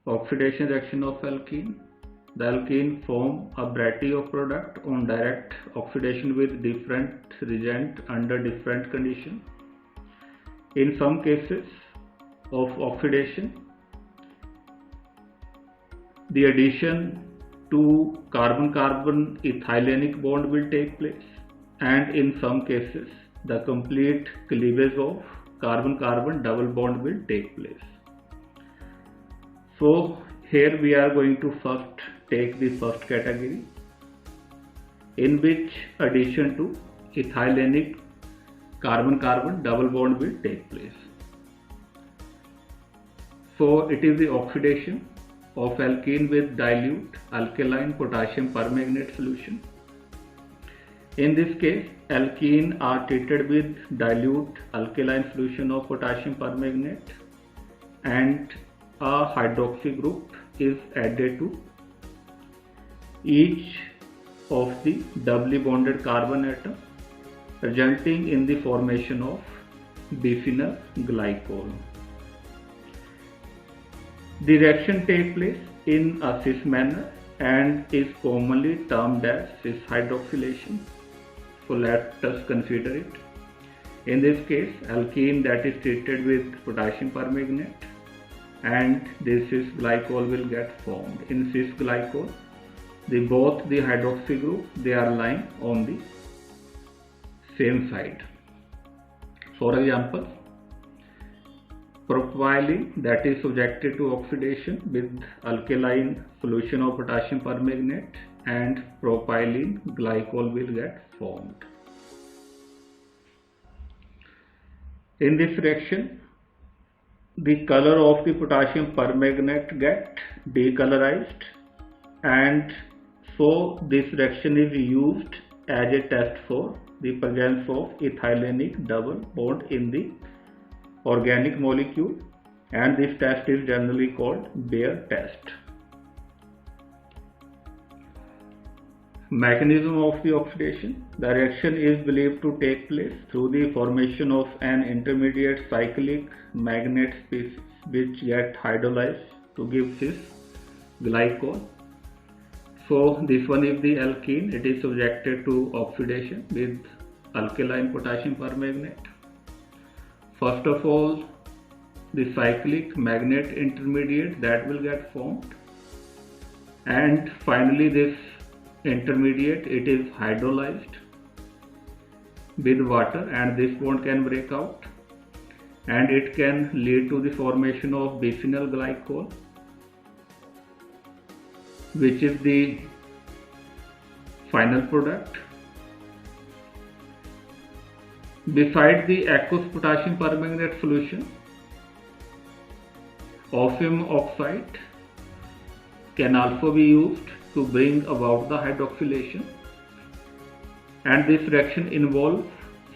Oxidation reaction of alkene. The alkene form a variety of product on direct oxidation with different reagent under different conditions. In some cases of oxidation, the addition to carbon-carbon ethylenic bond will take place, and in some cases the complete cleavage of carbon-carbon double bond will take place. So here we are going to first take the first category, in which addition to ethylenic carbon-carbon double bond will take place. So it is the oxidation of alkene with dilute alkaline potassium permanganate solution. In this case, alkene are treated with dilute alkaline solution of potassium permanganate, and a hydroxy group is added to each of the doubly bonded carbon atom, resulting in the formation of biphenyl glycol. The reaction takes place in a cis manner and is commonly termed as cis hydroxylation. So let us consider it. In this case, alkene that is treated with potassium permanganate and this cis glycol will get formed. In cis glycol, both the hydroxy group, they are lying on the same side. For example, propylene that is subjected to oxidation with alkaline solution of potassium permanganate and propylene glycol will get formed. In this reaction, the color of the potassium permanganate get decolorized, and so this reaction is used as a test for the presence of ethylenic double bond in the organic molecule, and this test is generally called Bayer test. Mechanism of the oxidation. The reaction is believed to take place through the formation of an intermediate cyclic magnate species which get hydrolyzed to give cis glycol. So this one is the alkene. It is subjected to oxidation with alkaline potassium permanganate. First of all, the cyclic magnate intermediate that will get formed, and finally this intermediate, it is hydrolyzed with water, and this bond can break out and it can lead to the formation of biphenyl glycol, which is the final product. Besides the aqueous potassium permanganate solution, osmium oxide can also be used to bring about the hydroxylation, and this reaction involves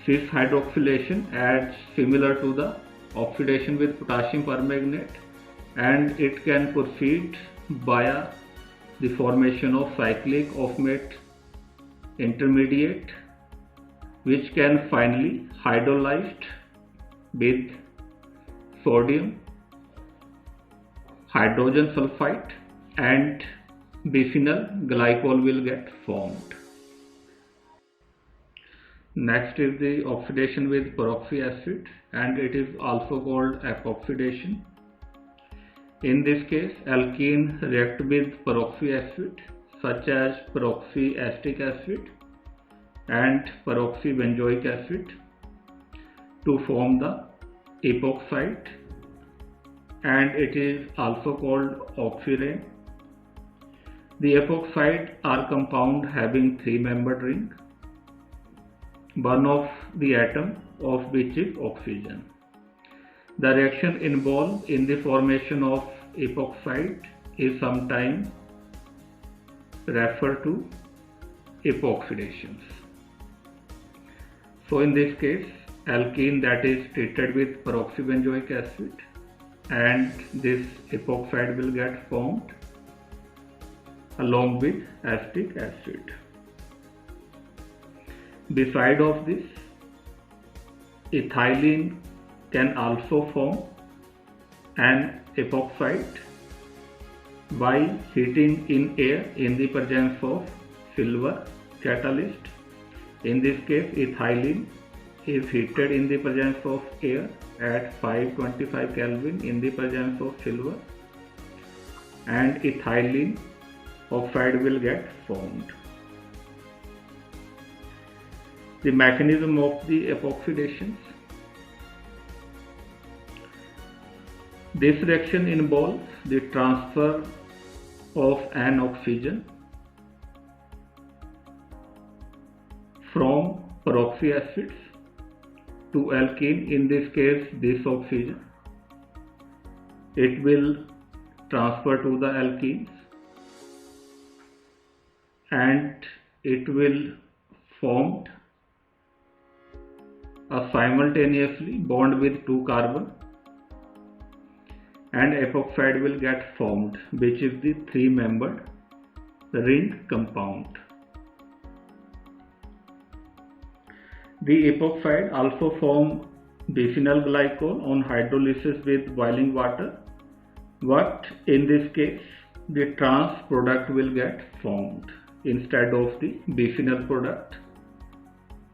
cis hydroxylation as similar to the oxidation with potassium permanganate, and it can proceed via the formation of cyclic offmate intermediate, which can finally hydrolyzed with sodium hydrogen sulfide, and biphenyl glycol will get formed. Next is the oxidation with peroxy acid, and it is also called epoxidation. In this case, alkene react with peroxy acid such as peroxyacetic acid and peroxybenzoic acid to form the epoxide, and it is also called oxirane. The epoxide are compound having three-membered ring, one of the atom of which is oxygen. The reaction involved in the formation of epoxide is sometimes referred to epoxidations. So in this case, alkene that is treated with peroxybenzoic acid and this epoxide will get formed along with acetic acid. Beside of this, ethylene can also form an epoxide by heating in air in the presence of silver catalyst. In this case, ethylene is heated in the presence of air at 525 Kelvin in the presence of silver, and ethylene oxide will get formed. The mechanism of the epoxidations. This reaction involves the transfer of an oxygen from peroxy acids to alkene. In this case, this oxygen, it will transfer to the alkenes and it will form a simultaneously bond with two carbon, and epoxide will get formed, which is the three-membered ring compound. The epoxide also form bisphenol glycol on hydrolysis with boiling water, but in this case the trans product will get formed instead of the bisphenol product,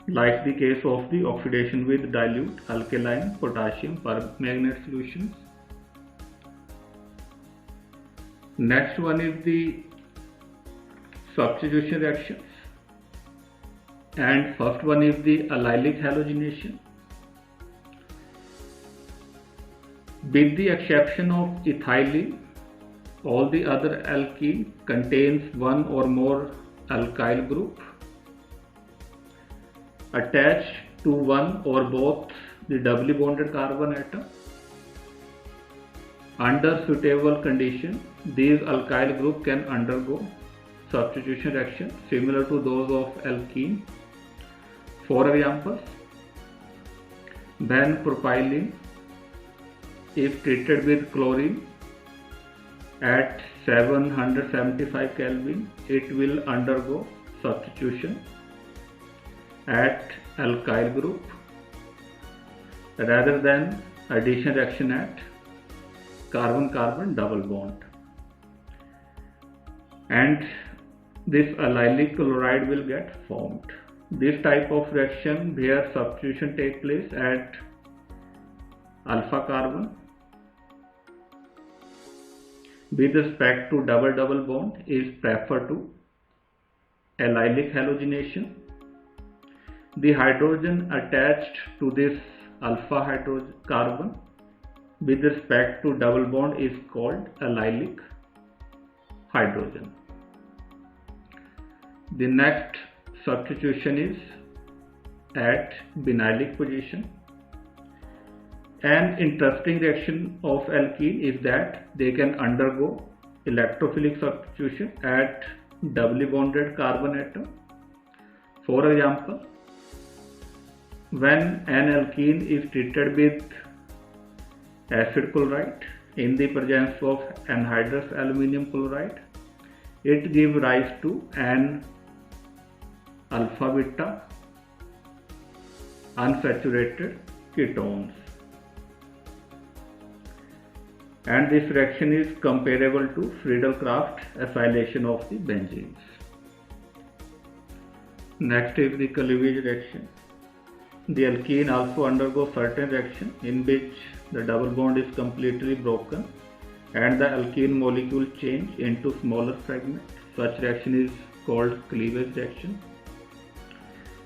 like the case of the oxidation with dilute alkaline potassium permanganate solutions. Next one is the substitution reactions, and first one is the allylic halogenation. With the exception of ethylene, all the other alkene contains one or more alkyl group attached to one or both the doubly bonded carbon atom. Under suitable conditions, these alkyl group can undergo substitution reaction similar to those of alkene. For example, when propylene is treated with chlorine at 775 Kelvin, it will undergo substitution at alkyl group rather than addition reaction at carbon-carbon double bond, and this allylic chloride will get formed. This type of reaction where substitution takes place at alpha carbon with respect to double bond is preferred to allylic halogenation. The hydrogen attached to this alpha hydrocarbon with respect to double bond is called allylic hydrogen. The next substitution is at vinylic position. An interesting reaction of alkene is that they can undergo electrophilic substitution at doubly bonded carbon atom. For example, when an alkene is treated with acid chloride in the presence of anhydrous aluminum chloride, it gives rise to an alpha beta unsaturated ketones, and this reaction is comparable to Friedel-Crafts acylation of the benzenes. Next is the cleavage reaction. The alkene also undergoes certain reaction in which the double bond is completely broken and the alkene molecule change into smaller fragments. Such reaction is called cleavage reaction.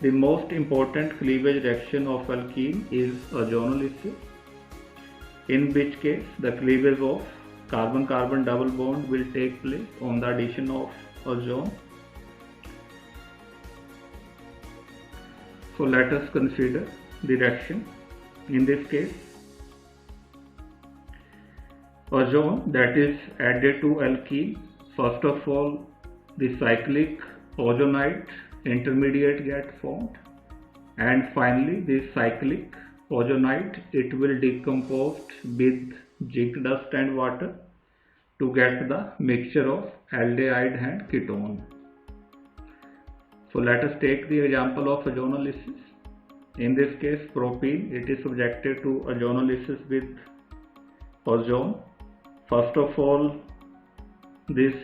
The most important cleavage reaction of alkene is ozonolysis, in which case the cleavage of carbon-carbon double bond will take place on the addition of ozone. So let us consider the reaction. In this case, ozone that is added to alkene, first of all the cyclic ozonide intermediate get formed, and finally this cyclic ozonide, it will decompose with zinc dust and water to get the mixture of aldehyde and ketone. So let us take the example of ozonolysis. In this case, propene, it is subjected to ozonolysis with ozone. First of all, this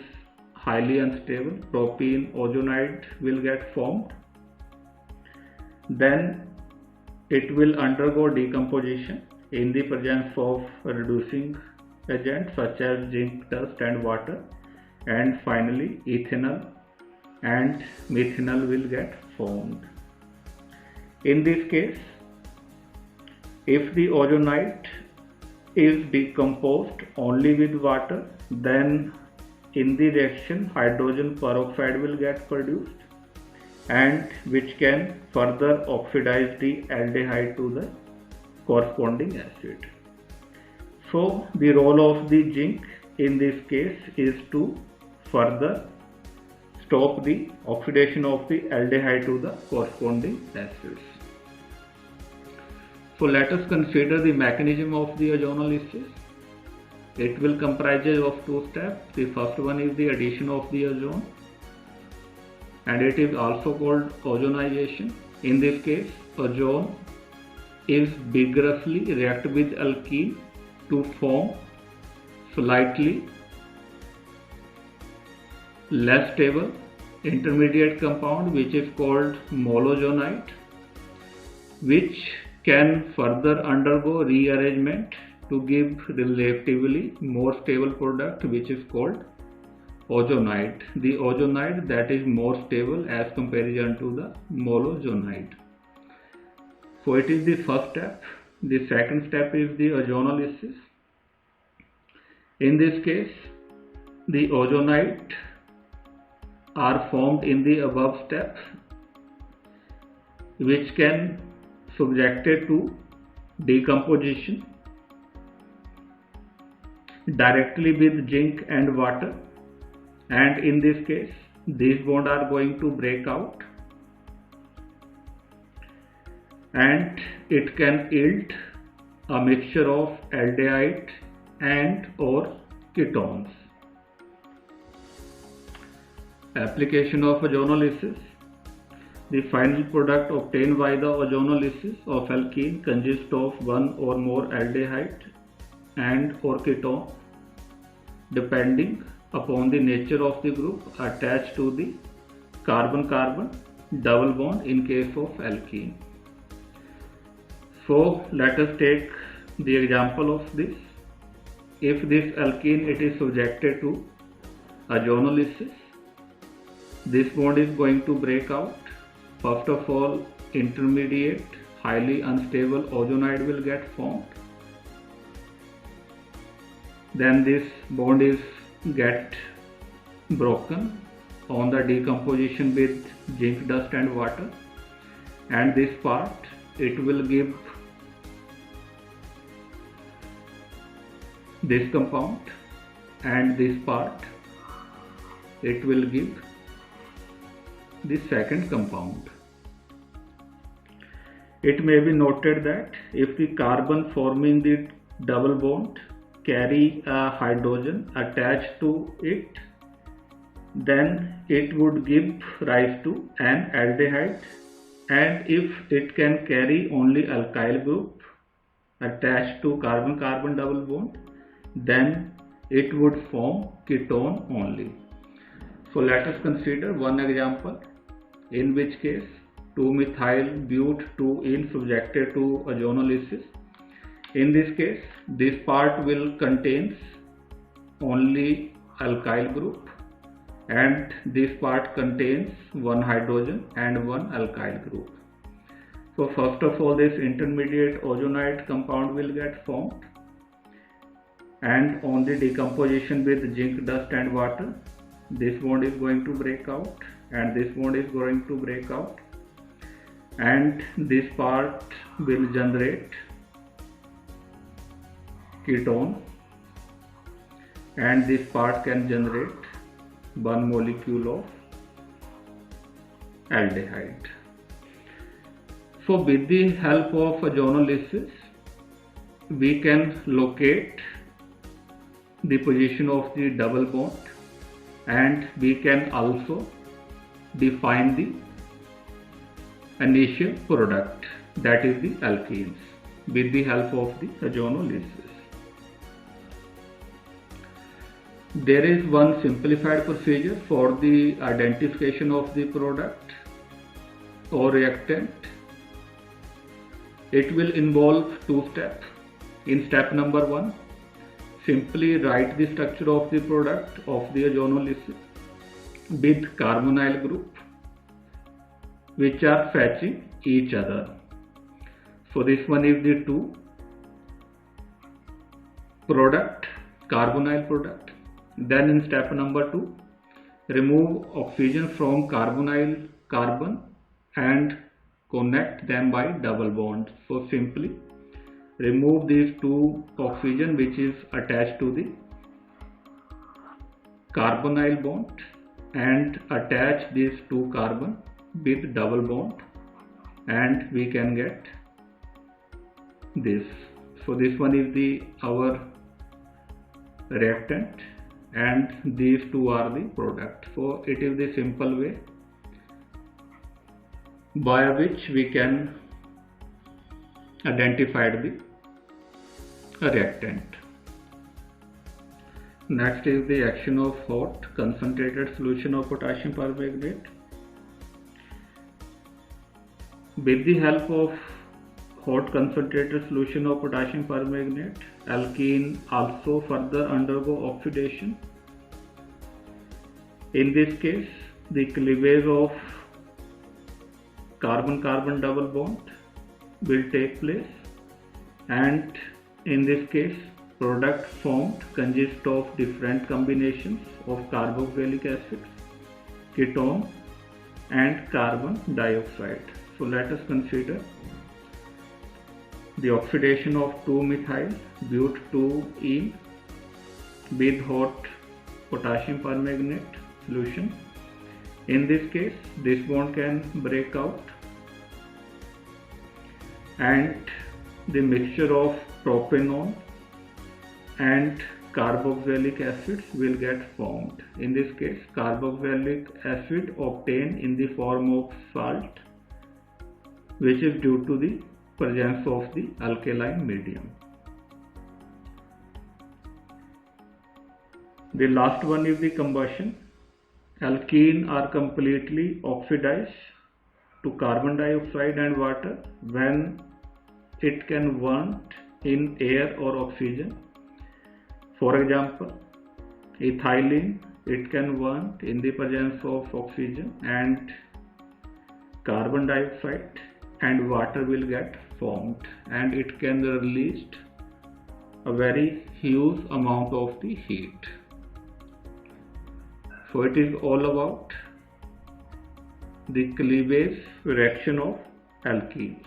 highly unstable propene ozonide will get formed. Then it will undergo decomposition in the presence of reducing agents such as zinc dust and water, and finally ethanol and methanol will get formed. In this case, if the ozonide is decomposed only with water, then in the reaction hydrogen peroxide will get produced, and which can further oxidize the aldehyde to the corresponding acid. So the role of the zinc in this case is to further stop the oxidation of the aldehyde to the corresponding acids. So let us consider the mechanism of the ozonolysis. It will comprise of two steps. The first one is the addition of the ozone, and it is also called ozonization. In this case, ozone is vigorously react with alkene to form slightly less stable intermediate compound, which is called molozonide, which can further undergo rearrangement to give relatively more stable product, which is called ozonide. The ozonide that is more stable as comparison to the molozonide. So it is the first step. The second step is the ozonolysis. In this case, the ozonide are formed in the above steps, which can subjected to decomposition directly with zinc and water, and in this case these bonds are going to break out and it can yield a mixture of aldehyde and or ketones. Application of ozonolysis. The final product obtained by the ozonolysis of alkene consists of one or more aldehyde and or ketone depending upon the nature of the group attached to the carbon-carbon double bond in case of alkene. So let us take the example of this. If this alkene it is subjected to ozonolysis, this bond is going to break out. First of all, intermediate highly unstable ozonide will get formed. Then this bond is get broken on the decomposition with zinc dust and water, and this part it will give this compound, and this part it will give the second compound. It may be noted that if the carbon forming the double bond carry a hydrogen attached to it, then it would give rise to an aldehyde, and if it can carry only alkyl group attached to carbon-carbon double bond, then it would form ketone only. So let us consider one example in which case 2-methyl-but-2-ene subjected to ozonolysis. In this case, this part will contains only alkyl group, and this part contains one hydrogen and one alkyl group. So first of all, this intermediate ozonide compound will get formed, and on the decomposition with zinc dust and water, this bond is going to break out and this bond is going to break out, and this part will generate ketone, and this part can generate one molecule of aldehyde. So with the help of ozonolysis, we can locate the position of the double bond, and we can also define the initial product, that is the alkenes, with the help of the ozonolysis. There is one simplified procedure for the identification of the product or reactant. It will involve two steps. In step number 1, simply write the structure of the product of the ozonolysis with carbonyl group which are fetching each other. So this one is the 2 product, carbonyl product. Then in step number 2, remove oxygen from carbonyl carbon and connect them by double bond. So simply remove these 2 oxygen which is attached to the carbonyl bond and attach these 2 carbon with double bond, and we can get this. So this one is our reactant and these 2 are the product. So it is the simple way by which we can identify the reactant. Next is the action of hot concentrated solution of potassium permanganate. With the help of hot concentrated solution of potassium permanganate, alkene also further undergo oxidation. In this case, the cleavage of carbon-carbon double bond will take place, and in this case, product formed consists of different combinations of carboxylic acid, ketone and carbon dioxide. So let us consider the oxidation of 2-methyl but2-ene with hot potassium permanganate solution. In this case, this bond can break out and the mixture of propanone and carboxylic acids will get formed. In this case, carboxylic acid obtained in the form of salt, which is due to the presence of the alkaline medium. The last one is the combustion. Alkene are completely oxidized to carbon dioxide and water when it can want in air or oxygen. For example, ethylene, it can want in the presence of oxygen and carbon dioxide, and water will get formed and it can release a very huge amount of the heat. So it is all about the cleavage reaction of alkenes.